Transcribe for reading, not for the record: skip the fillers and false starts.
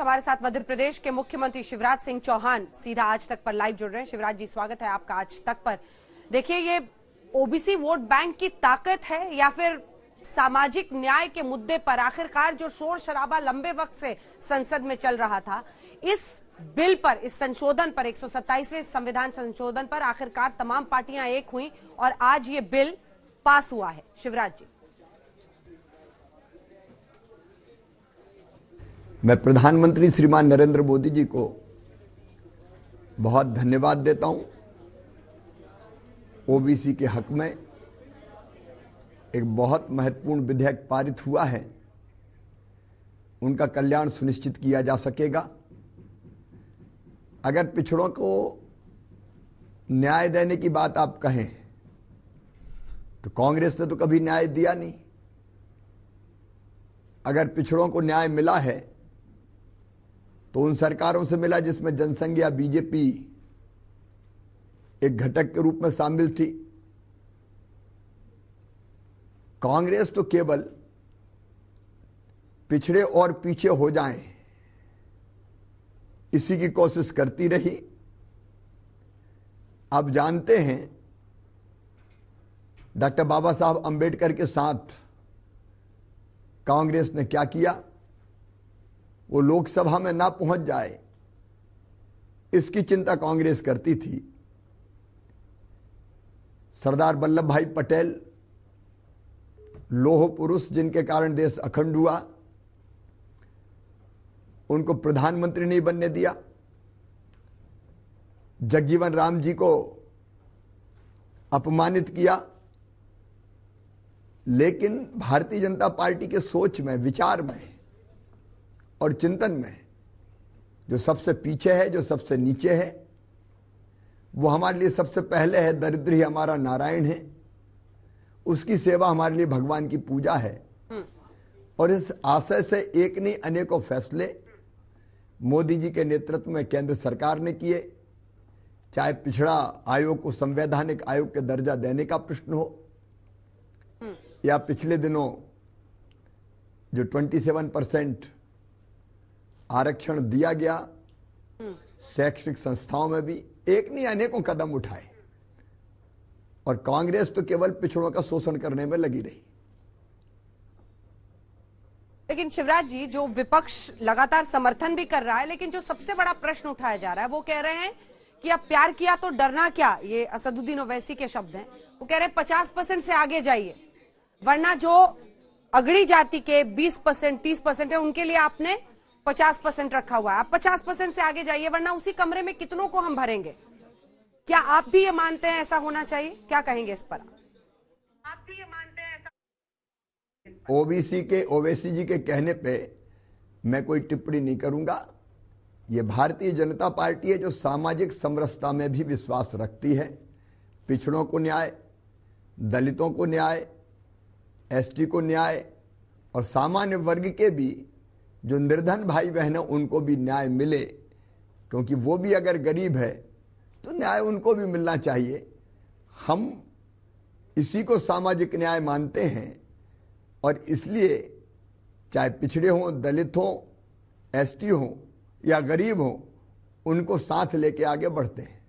हमारे साथ मध्य प्रदेश के मुख्यमंत्री शिवराज सिंह चौहान सीधा आज तक पर लाइव जुड़ रहे हैं। शिवराज जी, स्वागत है आपका आज तक पर। देखिए, ये ओबीसी वोट बैंक की ताकत है या फिर सामाजिक न्याय के मुद्दे पर आखिरकार जो शोर शराबा लंबे वक्त से संसद में चल रहा था, इस बिल पर, इस संशोधन पर, 127वें संविधान संशोधन पर आखिरकार तमाम पार्टियां एक हुई और आज ये बिल पास हुआ है। शिवराज जी, मैं प्रधानमंत्री श्रीमान नरेंद्र मोदी जी को बहुत धन्यवाद देता हूं। ओबीसी के हक में एक बहुत महत्वपूर्ण विधेयक पारित हुआ है, उनका कल्याण सुनिश्चित किया जा सकेगा। अगर पिछड़ों को न्याय देने की बात आप कहें तो कांग्रेस ने तो कभी न्याय दिया नहीं। अगर पिछड़ों को न्याय मिला है तो उन सरकारों से मिला जिसमें जनसंघ या बीजेपी एक घटक के रूप में शामिल थी। कांग्रेस तो केवल पिछड़े और पीछे हो जाएं, इसी की कोशिश करती रही। आप जानते हैं डॉक्टर बाबा साहब अंबेडकर के साथ कांग्रेस ने क्या किया। वो लोकसभा में ना पहुंच जाए, इसकी चिंता कांग्रेस करती थी। सरदार वल्लभ भाई पटेल लौह पुरुष जिनके कारण देश अखंड हुआ, उनको प्रधानमंत्री नहीं बनने दिया। जगजीवन राम जी को अपमानित किया। लेकिन भारतीय जनता पार्टी के सोच में, विचार में और चिंतन में जो सबसे पीछे है, जो सबसे नीचे है, वो हमारे लिए सबसे पहले है। दरिद्र ही हमारा नारायण है, उसकी सेवा हमारे लिए भगवान की पूजा है। और इस आशय से एक नहीं अनेकों फैसले मोदी जी के नेतृत्व में केंद्र सरकार ने किए। चाहे पिछड़ा आयोग को संवैधानिक आयोग के दर्जा देने का प्रश्न हो, या पिछले दिनों जो 27% आरक्षण दिया गया शैक्षणिक संस्थाओं में, भी एक नहीं अनेकों कदम उठाए। और कांग्रेस तो केवल पिछड़ों का शोषण करने में लगी रही। लेकिन शिवराज जी, जो विपक्ष लगातार समर्थन भी कर रहा है, लेकिन जो सबसे बड़ा प्रश्न उठाया जा रहा है, वो कह रहे हैं कि अब प्यार किया तो डरना क्या। ये असदुद्दीन ओवैसी के शब्द हैं। वो कह रहे हैं 50% से आगे जाइए, वरना जो अगड़ी जाति के 20%, 30% है, उनके लिए आपने 50% रखा हुआ है। आप 50% से आगे जाइए, वरना उसी कमरे में कितनों को हम भरेंगे। क्या आप भी ये मानते हैं ऐसा होना चाहिए? क्या कहेंगे इस पर? आप भी ये मानते हैं ऐसा? ओवैसी जी के कहने पे मैं कोई टिप्पणी नहीं करूंगा। ये भारतीय जनता पार्टी है जो सामाजिक समरसता में भी विश्वास रखती है। पिछड़ों को न्याय, दलितों को न्याय, एसटी को न्याय, और सामान्य वर्ग के भी जो निर्धन भाई बहन है उनको भी न्याय मिले, क्योंकि वो भी अगर गरीब है तो न्याय उनको भी मिलना चाहिए। हम इसी को सामाजिक न्याय मानते हैं और इसलिए चाहे पिछड़े हों, दलित हों, एसटी हों या गरीब हों, उनको साथ लेके आगे बढ़ते हैं।